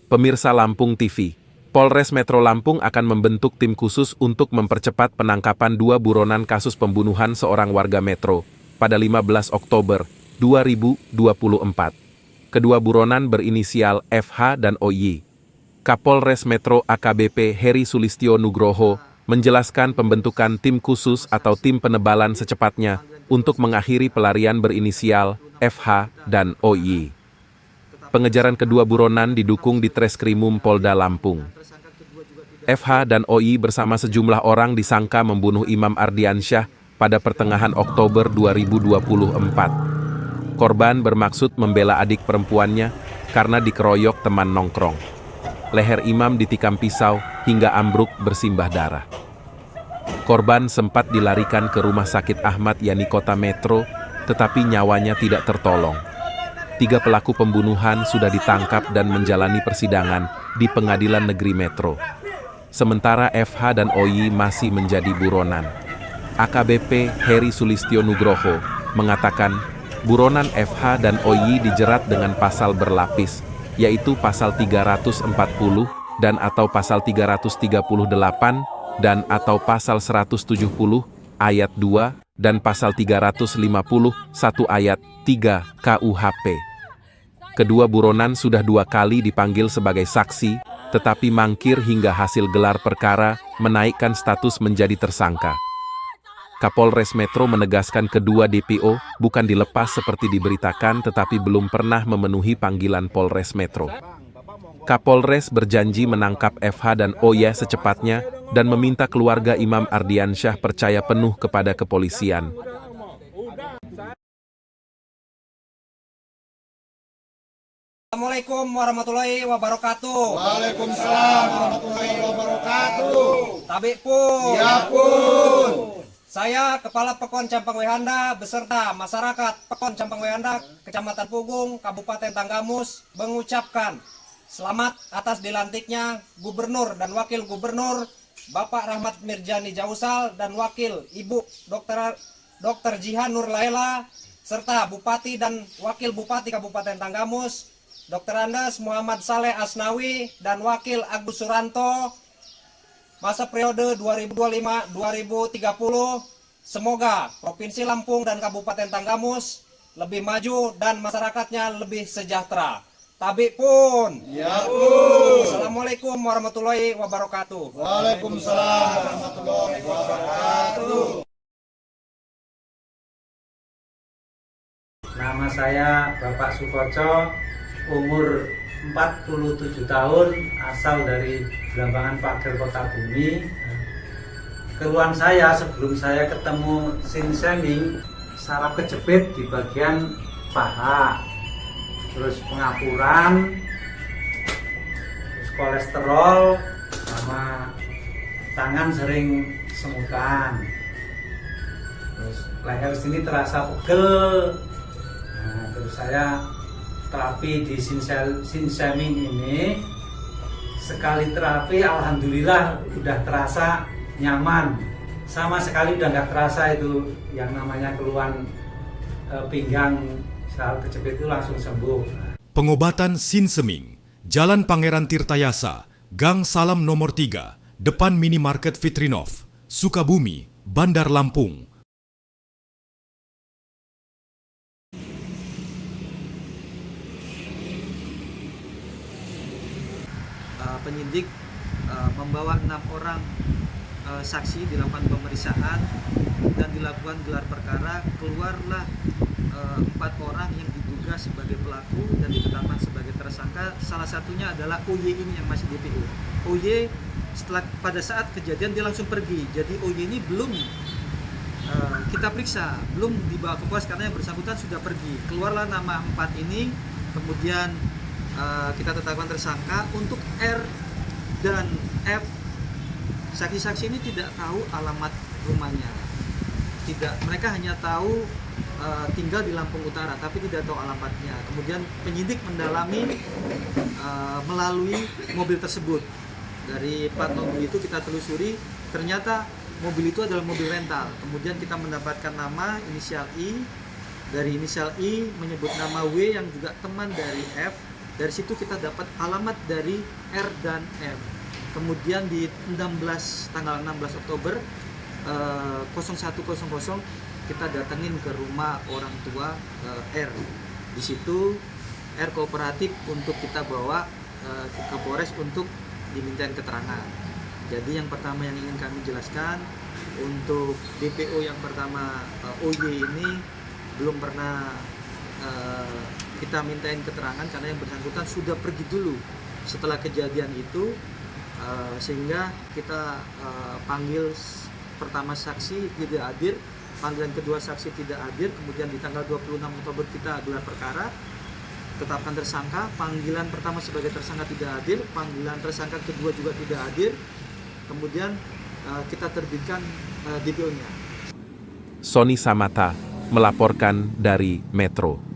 Pemirsa Lampung TV, Polres Metro Lampung akan membentuk tim khusus untuk mempercepat penangkapan dua buronan kasus pembunuhan seorang warga Metro pada 15 Oktober 2024. Kedua buronan berinisial FH dan OY. Kapolres Metro AKBP Heri Sulistyo Nugroho menjelaskan pembentukan tim khusus atau tim penebalan secepatnya untuk mengakhiri pelarian berinisial FH dan OY. Pengejaran kedua buronan didukung di Treskrimum Polda Lampung. FH dan OY bersama sejumlah orang disangka membunuh Imam Ardiansyah pada pertengahan Oktober 2024. Korban bermaksud membela adik perempuannya karena dikeroyok teman nongkrong. Leher Imam ditikam pisau hingga ambruk bersimbah darah. Korban sempat dilarikan ke Rumah Sakit Ahmad Yani Kota Metro, tetapi nyawanya tidak tertolong. 3 pelaku pembunuhan sudah ditangkap dan menjalani persidangan di Pengadilan Negeri Metro. Sementara FH dan OY masih menjadi buronan. AKBP Heri Sulistyo Nugroho mengatakan buronan FH dan OY dijerat dengan pasal berlapis, yaitu pasal 340 dan atau pasal 338 dan atau pasal 170 ayat 2 dan pasal 351 ayat 3 KUHP. Kedua buronan sudah 2 kali dipanggil sebagai saksi, tetapi mangkir hingga hasil gelar perkara menaikkan status menjadi tersangka. Kapolres Metro menegaskan kedua DPO bukan dilepas seperti diberitakan tetapi belum pernah memenuhi panggilan Polres Metro. Kapolres berjanji menangkap FH dan OY secepatnya dan meminta keluarga Imam Ardiansyah percaya penuh kepada kepolisian. Assalamualaikum warahmatullahi wabarakatuh. Waalaikumsalam warahmatullahi wabarakatuh. Tabik pun. Ya pun. Saya Kepala Pekon Campang Wehanda beserta masyarakat Pekon Campang Wehanda, Kecamatan Pugung, Kabupaten Tanggamus mengucapkan selamat atas dilantiknya Gubernur dan Wakil Gubernur Bapak Rahmat Mirjani Jausal dan Wakil Ibu Dr. Jihan Nur Laila serta Bupati dan Wakil Bupati Kabupaten Tanggamus Dr. Andes Muhammad Saleh Asnawi dan Wakil Agus Suranto masa periode 2025-2030. Semoga Provinsi Lampung dan Kabupaten Tanggamus lebih maju dan masyarakatnya lebih sejahtera. Tabik pun. Ya pun. Assalamualaikum warahmatullahi wabarakatuh. Waalaikumsalam warahmatullahi wabarakatuh. Nama saya Bapak Sukoco, umur 47 tahun, asal dari Blambangan Pager, Kota Bumi. Keluhan saya sebelum saya ketemu Sin Seming, saraf kejepit di bagian paha, terus pengapuran, terus kolesterol, sama tangan sering semutan, terus leher sini terasa pegel. Nah, terus saya terapi di Sinseming ini, sekali terapi alhamdulillah udah terasa nyaman, sama sekali udah nggak terasa itu yang namanya keluhan pinggang saraf kejepit itu langsung sembuh. Pengobatan Sinseming, Jalan Pangeran Tirtayasa, Gang Salam nomor 3, depan Minimarket Fitrinov, Sukabumi, Bandar Lampung. Penyidik membawa 6 orang saksi dilakukan pemeriksaan dan dilakukan gelar perkara. Keluarlah 4 orang yang diduga sebagai pelaku dan ditetapkan sebagai tersangka. Salah satunya adalah OY ini yang masih DPO. OY pada saat kejadian dia langsung pergi, jadi OY ini belum kita periksa, belum dibawa ke pos karena yang bersangkutan sudah pergi. Keluarlah nama 4 ini, kemudian kita tetapkan tersangka. Untuk R dan F, saksi-saksi ini tidak tahu alamat rumahnya. Mereka hanya tahu tinggal di Lampung Utara, tapi tidak tahu alamatnya. Kemudian penyidik mendalami melalui mobil tersebut. Dari plat mobil itu kita telusuri, ternyata mobil itu adalah mobil rental. Kemudian kita mendapatkan nama inisial I. Dari inisial I menyebut nama W yang juga teman dari F. Dari situ kita dapat alamat dari R dan M. Kemudian di tanggal 16 Oktober 01.00 kita datengin ke rumah orang tua R. Di situ R kooperatif untuk kita bawa ke Polres untuk dimintain keterangan. Jadi yang pertama yang ingin kami jelaskan, untuk DPO yang pertama OY ini belum pernah kita mintain keterangan karena yang bersangkutan sudah pergi dulu setelah kejadian itu, sehingga kita panggil pertama saksi tidak hadir, panggilan kedua saksi tidak hadir, kemudian di tanggal 26 Oktober kita gelar perkara, tetapkan tersangka, panggilan pertama sebagai tersangka tidak hadir, panggilan tersangka kedua juga tidak hadir, kemudian kita terbitkan DPO-nya. Sony Samata melaporkan dari Metro.